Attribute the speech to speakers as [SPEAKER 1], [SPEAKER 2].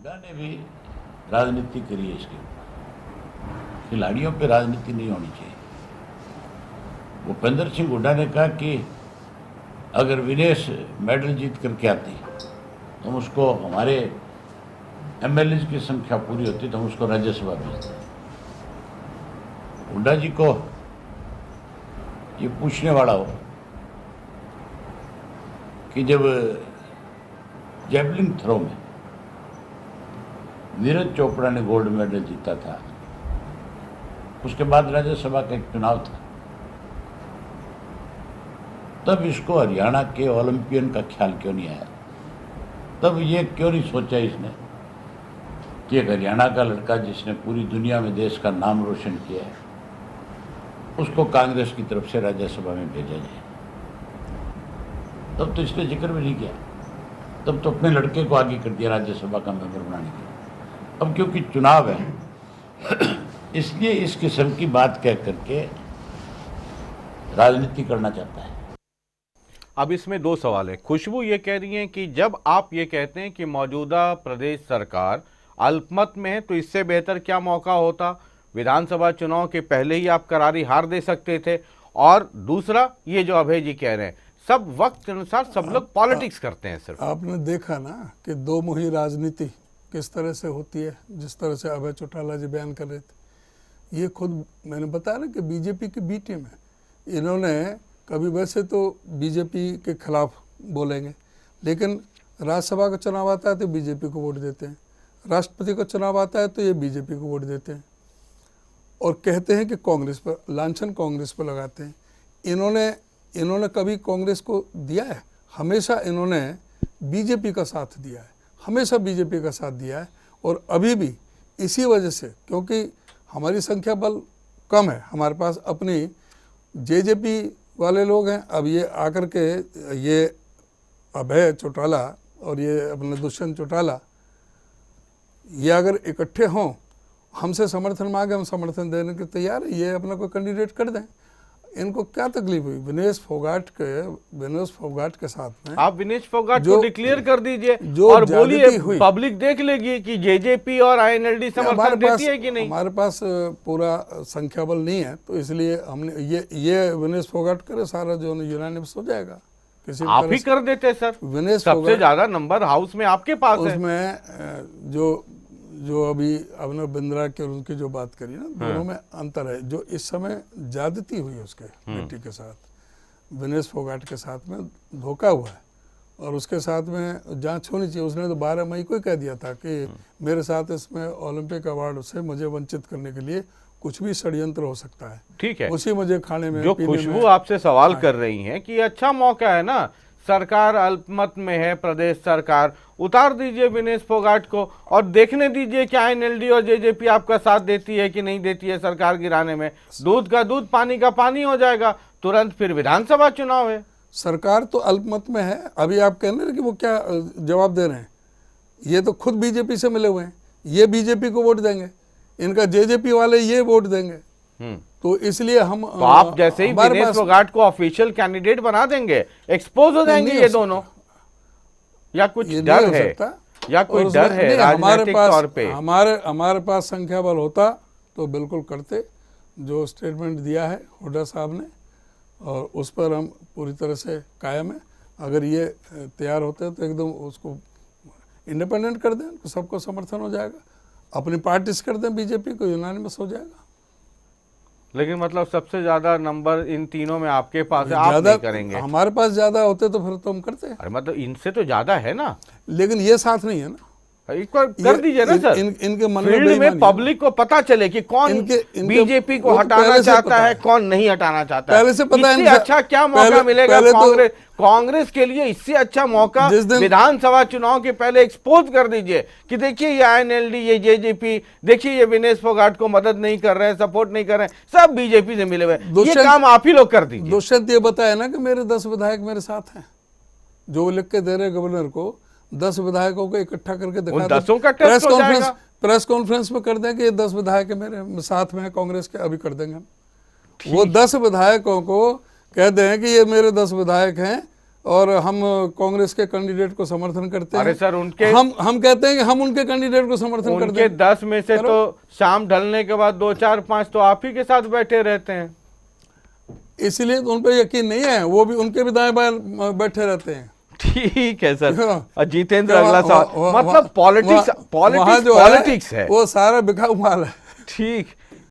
[SPEAKER 1] हुड्डा ने भी राजनीति करी है इसके ऊपर। खिलाड़ियों पे राजनीति नहीं होनी चाहिए। भूपेंद्र सिंह हुड्डा ने कहा कि अगर विनेश मेडल जीत करके आती तो हम उसको, हमारे एमएलए की संख्या पूरी होती तो हम उसको राज्यसभा भेजते। हुड्डा जी को ये पूछने वाला हो कि जब जैवलिन थ्रो में नीरज चोपड़ा ने गोल्ड मेडल जीता था, उसके बाद राज्यसभा का एक चुनाव था, तब इसको हरियाणा के ओलंपियन का ख्याल क्यों नहीं आया? तब ये क्यों नहीं सोचा इसने कि एक हरियाणा का लड़का जिसने पूरी दुनिया में देश का नाम रोशन किया है, उसको कांग्रेस की तरफ से राज्यसभा में भेजा जाए? तब तो इसने जिक्र भी नहीं किया। तब तो अपने लड़के को आगे कर दिया राज्यसभा का मेंबर बनाने के लिए। अब क्योंकि चुनाव है इसलिए इस किस्म की बात कह करके राजनीति करना चाहता है।
[SPEAKER 2] अब इसमें दो सवाल है। खुशबू ये कह रही हैं कि जब आप ये कहते हैं कि मौजूदा प्रदेश सरकार अल्पमत में है, तो इससे बेहतर क्या मौका होता? विधानसभा चुनाव के पहले ही आप करारी हार दे सकते थे। और दूसरा, ये जो अभय जी कह रहे हैं, सब वक्त के अनुसार सब लोग पॉलिटिक्स करते हैं। सिर्फ
[SPEAKER 3] आपने देखा ना कि दो मुही राजनीति किस तरह से होती है, जिस तरह से अभय चौटाला जी बयान कर रहे थे। ये खुद मैंने बताया ना कि बीजेपी की बी टीम है। इन्होंने कभी वैसे तो बीजेपी के खिलाफ बोलेंगे, लेकिन राज्यसभा का चुनाव आता है तो बीजेपी को वोट देते हैं, राष्ट्रपति का चुनाव आता है तो ये बीजेपी को वोट देते हैं और कहते हैं कि कांग्रेस पर, लांछन कांग्रेस पर लगाते हैं। इन्होंने कभी कांग्रेस को दिया है? हमेशा इन्होंने बीजेपी का साथ दिया है, हमेशा बीजेपी का साथ दिया है। और अभी भी इसी वजह से, क्योंकि हमारी संख्या बल कम है, हमारे पास अपनी जेजेपी वाले लोग हैं। अब ये आकर के ये अभय चौटाला और ये अपने दुष्यंत चौटाला, ये अगर इकट्ठे हों, हमसे समर्थन मांगे, हम समर्थन देने के तैयार है। ये अपना कोई कैंडिडेट कर दें, इनको क्या तकलीफ हुई? विनेश फोगाट के साथ में
[SPEAKER 2] आप विनेश फोगाट को डिक्लेयर कर दीजिए
[SPEAKER 3] जो
[SPEAKER 2] और बोलिए,
[SPEAKER 3] हुई,
[SPEAKER 2] पब्लिक देख लेगी कि जेजेपी और आईएनएलडी समर्थन देती है कि नहीं।
[SPEAKER 3] हमारे पास पूरा संख्या बल नहीं है, तो इसलिए हमने ये विनेश फोगाट करे, सारा जो यूनानिमस हो जाएगा। किसी
[SPEAKER 2] आप ही कर देते सर।
[SPEAKER 3] विनेश
[SPEAKER 2] सबसे ज्यादा नंबर हाउस में आपके पास है।
[SPEAKER 3] उसमें जो अभी अभिनव बिंद्रा के और उनकी जो बात करी ना, दोनों में अंतर है। जो इस समय ज्यादती हुई है उसके बेटी के साथ, विनेश फोगाट के साथ में धोखा हुआ है और उसके साथ में जांच होनी चाहिए। उसने तो 12 मई को ही कह दिया था कि मेरे साथ इसमें ओलंपिक अवार्ड से मुझे वंचित करने के लिए कुछ भी षड्यंत्र हो सकता है।
[SPEAKER 2] ठीक है,
[SPEAKER 3] उसी मुझे खाने में,
[SPEAKER 2] जो खुशबू आपसे सवाल कर रही हैं कि अच्छा मौका है ना, सरकार अल्पमत में है, प्रदेश सरकार, उतार दीजिए विनेश फोगाट को और देखने दीजिए कि आईएनएलडी और जेजेपी आपका साथ देती है कि नहीं देती है सरकार गिराने में। दूध का दूध, पानी का पानी हो जाएगा तुरंत। फिर विधानसभा चुनाव है,
[SPEAKER 3] सरकार तो अल्पमत में है। अभी आप कह रहे हैं कि वो क्या जवाब दे रहे हैं? ये तो खुद बीजेपी से मिले हुए हैं, ये बीजेपी को वोट देंगे, इनका जेजेपी वाले ये वोट देंगे। तो इसलिए हम,
[SPEAKER 2] तो आप जैसे ही विनेश फोगाट को ऑफिशियल कैंडिडेट बना देंगे, एक्सपोज हो जाएंगे ये दोनों। या कुछ डर है, या कोई डर है राजनीतिक तौर पे?
[SPEAKER 3] हमारे पास संख्या बल होता तो बिल्कुल करते। जो स्टेटमेंट दिया है हुड्डा साहब ने, और उस पर हम पूरी तरह से कायम है। अगर ये तैयार होते तो एकदम उसको इंडिपेंडेंट कर दें, सबको समर्थन हो जाएगा। अपनी पार्टी से कर दें, बीजेपी को यूनानिमस हो जाएगा।
[SPEAKER 2] लेकिन मतलब सबसे ज्यादा नंबर इन तीनों में आपके पास है, आप नहीं करेंगे?
[SPEAKER 3] हमारे पास ज्यादा होते तो फिर तो हम करते हैं।
[SPEAKER 2] अरे मतलब इनसे तो ज्यादा है ना,
[SPEAKER 3] लेकिन ये साथ नहीं है ना।
[SPEAKER 2] एक बार कर दीजिए ना सर।
[SPEAKER 3] इनके मन
[SPEAKER 2] में पब्लिक को पता चले कि कौन बीजेपी को हटाना चाहता है, कौन नहीं हटाना चाहता है।
[SPEAKER 3] पहले से पता है।
[SPEAKER 2] इससे अच्छा क्या मौका मिलेगा कांग्रेस के लिए? इससे अच्छा मौका विधानसभा चुनाव के पहले एक्सपोज कर दीजिए कि देखिए ये आईएनएलडी, ये जेजेपी, देखिए ये विनेश फोगाट को मदद नहीं कर रहे हैं, सपोर्ट नहीं कर रहे हैं, सब बीजेपी से मिले हुए। ये काम आप ही लोग कर दीजिए।
[SPEAKER 3] दुष्यंत ये बताया ना कि मेरे 10 विधायक मेरे साथ हैं, जो लिख के दे रहे गवर्नर को। 10 विधायकों को इकट्ठा करके दिखा, प्रेस कॉन्फ्रेंस में कर दें कि ये 10 विधायक मेरे साथ में है कांग्रेस के, अभी कर देंगे। वो 10 विधायकों को कह दें कि ये मेरे 10 विधायक हैं और हम कांग्रेस के कैंडिडेट को समर्थन करते हैं।
[SPEAKER 2] अरे सर, उनके
[SPEAKER 3] हम कहते हैं कि हम उनके कैंडिडेट को समर्थन करते
[SPEAKER 2] उनके
[SPEAKER 3] हैं।
[SPEAKER 2] 10 में से तो शाम ढलने के बाद 2 4 5 तो आप ही के साथ बैठे रहते हैं,
[SPEAKER 3] इसीलिए तो उन पर यकीन नहीं है, वो भी उनके भी दाएं बाएं बैठे रहते हैं।
[SPEAKER 2] ठीक है सर।
[SPEAKER 3] हाँ।
[SPEAKER 2] और जितेंद्र अगला सवाल, मतलब
[SPEAKER 3] वहाँ जो
[SPEAKER 2] पॉलिटिक्स है,
[SPEAKER 3] वो सारा बिका हुआ है।
[SPEAKER 2] ठीक।